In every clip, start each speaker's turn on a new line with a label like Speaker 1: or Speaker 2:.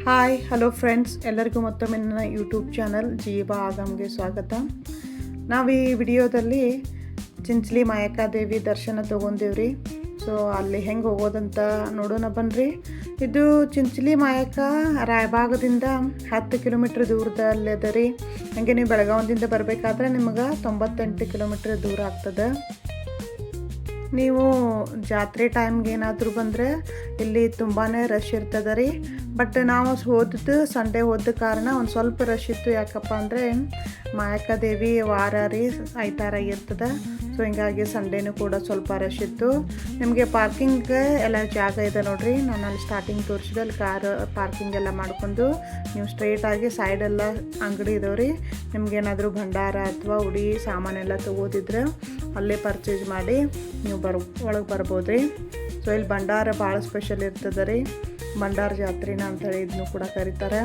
Speaker 1: Hi hello friends, ಎಲ್ಲರಿಗೂ ಮತ್ತೊಮ್ಮೆ ನನ್ನ ಯೂಟ್ಯೂಬ್ ಚಾನಲ್ ಜೀವಾ ಆಗಮ್ಗೆ ಸ್ವಾಗತ. ನಾವು ಈ ವಿಡಿಯೋದಲ್ಲಿ ಚಿಂಚಲಿ ಮಾಯಕಾದೇವಿ ದರ್ಶನ ತೊಗೊಂಡೇವ್ರಿ. ಸೊ ಅಲ್ಲಿ ಹೆಂಗೆ ಹೋಗೋದಂತ ನೋಡೋಣ ಬನ್ನಿರಿ. ಇದು ಚಿಂಚಲಿ ಮಾಯಕ ರಾಯಬಾಗದಿಂದ 10 ಕಿಲೋಮೀಟ್ರ್ ದೂರದಲ್ಲಿದೆ ರೀ. ಹಾಗೆ ನೀವು ಬೆಳಗಾವಿಯಿಂದ ಬರಬೇಕಾದ್ರೆ ನಿಮಗೆ 98 ಕಿಲೋಮೀಟ್ರ್ ದೂರ ಆಗ್ತದೆ. ನೀವು ಜಾತ್ರೆ ಟೈಮ್ಗೆ ಏನಾದರೂ ಬಂದರೆ ಇಲ್ಲಿ ತುಂಬಾ ರಶ್ ಇರ್ತದೆ ರೀ. ಬಟ್ ನಾವು ಹೋದದ್ದು ಸಂಡೇ ಹೋದ ಕಾರಣ ಒಂದು ಸ್ವಲ್ಪ ರಶ್ ಇತ್ತು. ಯಾಕಪ್ಪ ಅಂದರೆ ಮಾಯಕಾದೇವಿ ವಾರ ರೀ ಐತಾರ ಇರ್ತದೆ. ಸೊ ಹಿಂಗಾಗಿ ಸಂಡೇನೂ ಕೂಡ ಸ್ವಲ್ಪ ರಶ್ ಇತ್ತು. ನಿಮಗೆ ಪಾರ್ಕಿಂಗ್ ಎಲ್ಲ ಜಾಗ ಇದೆ ನೋಡಿರಿ. ನಾನು ಅಲ್ಲಿ ಸ್ಟಾರ್ಟಿಂಗ್ ತೋರಿಸಿದೆ, ಅಲ್ಲಿ ಕಾರ್ ಪಾರ್ಕಿಂಗ್ ಎಲ್ಲ ಮಾಡ್ಕೊಂಡು ನೀವು ಸ್ಟ್ರೇಟಾಗಿ ಸೈಡೆಲ್ಲ ಅಂಗಡಿ ಇದಾವೆ ರೀ. ನಿಮ್ಗೇನಾದರೂ ಭಂಡಾರ ಅಥವಾ ಉಡಿ ಸಾಮಾನೆಲ್ಲ ತೊಗೋದಿದ್ರೆ ಅಲ್ಲೇ ಪರ್ಚೇಸ್ ಮಾಡಿ ನೀವು ಒಳಗೆ ಬರ್ಬೋದು ರೀ. ಸೊ ಇಲ್ಲಿ ಭಂಡಾರ ಭಾಳ ಸ್ಪೆಷಲ್ ಇರ್ತದೆ ರೀ. ಭಂಡಾರ ಜಾತ್ರೆನ ಅಂಥೇಳಿ ಇದನ್ನು ಕೂಡ ಕರೀತಾರೆ.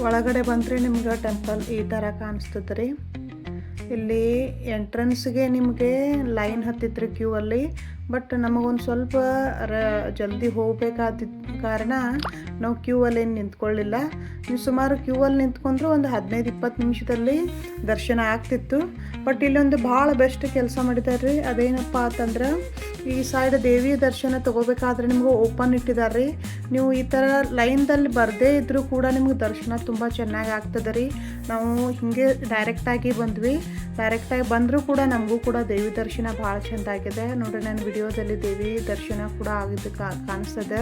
Speaker 1: ಒಳಗಡೆ ಬಂದರೆ ನಿಮ್ಗೆ ಟೆಂಪಲ್ ಈ ಥರ ಕಾಣಿಸ್ತದೆ ರೀ. ಇಲ್ಲಿ ಎಂಟ್ರೆನ್ಸ್ಗೆ ನಿಮಗೆ ಲೈನ್ ಹತ್ತಿತ್ತು ಕ್ಯೂ ಅಲ್ಲಿ. ಬಟ್ ನಮಗೊಂದು ಸ್ವಲ್ಪ ಜಲ್ದಿ ಹೋಗಬೇಕಾದ ಕಾರಣ ನಾವು ಕ್ಯೂ ಅಲ್ಲಿ ಏನು ನಿಂತ್ಕೊಳ್ಳಿಲ್ಲ. ನೀವು ಸುಮಾರು ಕ್ಯೂ ಅಲ್ಲಿ ನಿಂತ್ಕೊಂಡ್ರು ಒಂದು 15-20 ನಿಮಿಷದಲ್ಲಿ ದರ್ಶನ ಆಗ್ತಿತ್ತು. ಬಟ್ ಇಲ್ಲೊಂದು ಭಾಳ ಬೆಸ್ಟ್ ಕೆಲಸ ಮಾಡಿದ್ದಾರೆ ರೀ. ಅದೇನಪ್ಪ ಅಂತಂದ್ರೆ ಈ ಸೈಡ್ ದೇವಿ ದರ್ಶನ ತೊಗೋಬೇಕಾದ್ರೆ ನಿಮ್ಗೆ ಓಪನ್ ಇಟ್ಟಿದ್ದಾರೆ ರೀ. ನೀವು ಈ ಥರ ಲೈನ್ದಲ್ಲಿ ಬರದೇ ಇದ್ದರೂ ಕೂಡ ನಿಮ್ಗೆ ದರ್ಶನ ತುಂಬ ಚೆನ್ನಾಗಿ ಆಗ್ತದೆ ರೀ. ನಾವು ಹೀಗೆ ಡೈರೆಕ್ಟಾಗಿ ಬಂದ್ವಿ. ಡೈರೆಕ್ಟಾಗಿ ಬಂದರೂ ಕೂಡ ನಮಗೂ ಕೂಡ ದೇವಿ ದರ್ಶನ ಭಾಳ ಚೆಂದಾಗಿದೆ ನೋಡಿರಿ. ನನ್ನ ವಿಡಿಯೋದಲ್ಲಿ ದೇವಿ ದರ್ಶನ ಕೂಡ ಆಗಿದ್ದು ಕಾಣಿಸ್ತದೆ.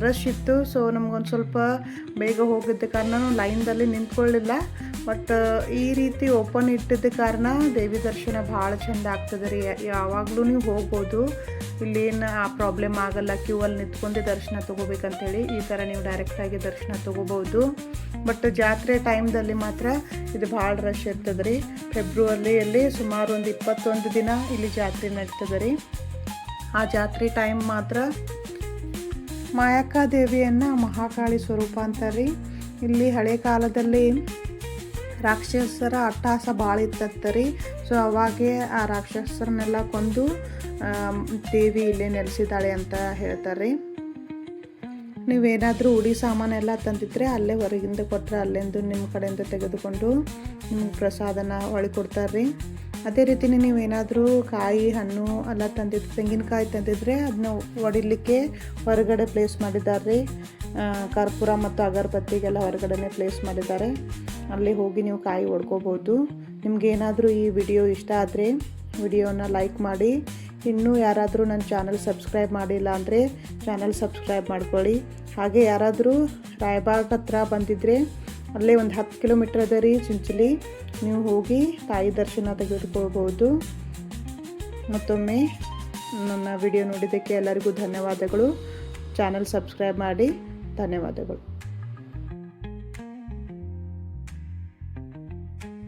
Speaker 1: ರಶ್ ಇತ್ತು. ಸೊ ನಮಗೊಂದು ಸ್ವಲ್ಪ ಬೇಗ ಹೋಗಿದ್ದ ಕಾರಣ ನಾವು ಲೈನ್ದಲ್ಲಿ ನಿಂತ್ಕೊಳ್ಳಿಲ್ಲ. ಬಟ್ ಈ ರೀತಿ ಓಪನ್ ಇಟ್ಟಿದ್ದ ಕಾರಣ ದೇವಿ ದರ್ಶನ ಭಾಳ ಚೆಂದ ಆಗ್ತದೆ ರೀ. ಯಾವಾಗಲೂ ನೀವು ಹೋಗ್ಬೋದು, ಇಲ್ಲೇನು ಆ ಪ್ರಾಬ್ಲಮ್ ಆಗಲ್ಲ. ಕ್ಯೂ ಅಲ್ಲಿ ನಿಂತ್ಕೊಂಡು ದರ್ಶನ ತೊಗೋಬೇಕಂತೇಳಿ ಈ ಥರ ನೀವು ಡೈರೆಕ್ಟಾಗಿ ದರ್ಶನ ತೊಗೋಬೋದು. ಬಟ್ ಜಾತ್ರೆ ಟೈಮ್ದಲ್ಲಿ ಮಾತ್ರ ಇದು ಭಾಳ ರಶ್ ಇರ್ತದೆ ರೀ. ಫೆಬ್ರವರಿಯಲ್ಲಿ ಸುಮಾರು ಒಂದು 21 ದಿನ ಇಲ್ಲಿ ಜಾತ್ರೆ ನಡೀತದೆ ರೀ. ಆ ಜಾತ್ರೆ ಟೈಮ್ ಮಾತ್ರ ಮಾಯಕಾದೇವಿಯನ್ನು ಮಹಾಕಾಳಿ ಸ್ವರೂಪ ಅಂತಾರೆ. ಇಲ್ಲಿ ಹಳೆ ಕಾಲದಲ್ಲಿ ರಾಕ್ಷಸರ ಅಟ್ಟಹಾಸ ಭಾಳ ಇರ್ತದೆ ರೀ. ಸೊ ಅವಾಗೇ ಆ ರಾಕ್ಷಸರನ್ನೆಲ್ಲ ಕೊಂದು ದೇವಿ ಇಲ್ಲೇ ನೆಲೆಸಿದಾಳೆ ಅಂತ ಹೇಳ್ತಾರೆ. ನೀವೇನಾದರೂ ಉಡಿ ಸಾಮಾನೆಲ್ಲ ತಂದಿದ್ರೆ ಅಲ್ಲೇ ಹೊರಗಿಂದ ಕೊಟ್ಟರೆ ಅಲ್ಲೆಂದು ನಿಮ್ಮ ಕಡೆಯಿಂದ ತೆಗೆದುಕೊಂಡು ನಿಮ್ಗೆ ಪ್ರಸಾದನ ಕೊಡ್ತಾರೆ ರೀ. ಅದೇ ರೀತಿಯೇ ನೀವೇನಾದರೂ ಕಾಯಿ ಹಣ್ಣು ಎಲ್ಲ ತೆಂಗಿನಕಾಯಿ ತಂದಿದ್ರೆ ಅದನ್ನ ಒಡಿಲಿಕ್ಕೆ ಹೊರಗಡೆ ಪ್ಲೇಸ್ ಮಾಡಿದ್ದಾರೆ ರೀ. ಕರ್ಪೂರ ಮತ್ತು ಅಗರಬತ್ತಿಗೆಲ್ಲ ಹೊರಗಡೆ ಪ್ಲೇಸ್ ಮಾಡಿದ್ದಾರೆ. ಅಲ್ಲಿ ಹೋಗಿ ನೀವು ಕಾಯಿ ಒಡ್ಕೋಬೋದು. ನಿಮಗೇನಾದರೂ ಈ ವಿಡಿಯೋ ಇಷ್ಟ ಆದರೆ ವಿಡಿಯೋನ ಲೈಕ್ ಮಾಡಿ. ಇನ್ನೂ ಯಾರಾದರೂ ನನ್ನ ಚಾನಲ್ ಸಬ್ಸ್ಕ್ರೈಬ್ ಮಾಡಿಲ್ಲ ಅಂದರೆ ಚಾನಲ್ ಸಬ್ಸ್ಕ್ರೈಬ್ ಮಾಡ್ಕೊಳ್ಳಿ. ಹಾಗೆ ಯಾರಾದರೂ ರಾಯಬಾಗ್ ಹತ್ರ ಬಂದಿದ್ದರೆ ಅಲ್ಲೇ ಒಂದು 10 ಕಿಲೋಮೀಟ್ರ್ ಅದ ರೀ ಚಿಂಚಲಿ. ನೀವು ಹೋಗಿ ತಾಯಿ ದರ್ಶನ ತೆಗೆದುಕೊಳ್ಬೋದು. ಮತ್ತೊಮ್ಮೆ ನನ್ನ ವಿಡಿಯೋ ನೋಡಿದ್ದಕ್ಕೆ ಎಲ್ಲರಿಗೂ ಧನ್ಯವಾದಗಳು. ಚಾನಲ್ ಸಬ್ಸ್ಕ್ರೈಬ್ ಮಾಡಿ. ಧನ್ಯವಾದಗಳು.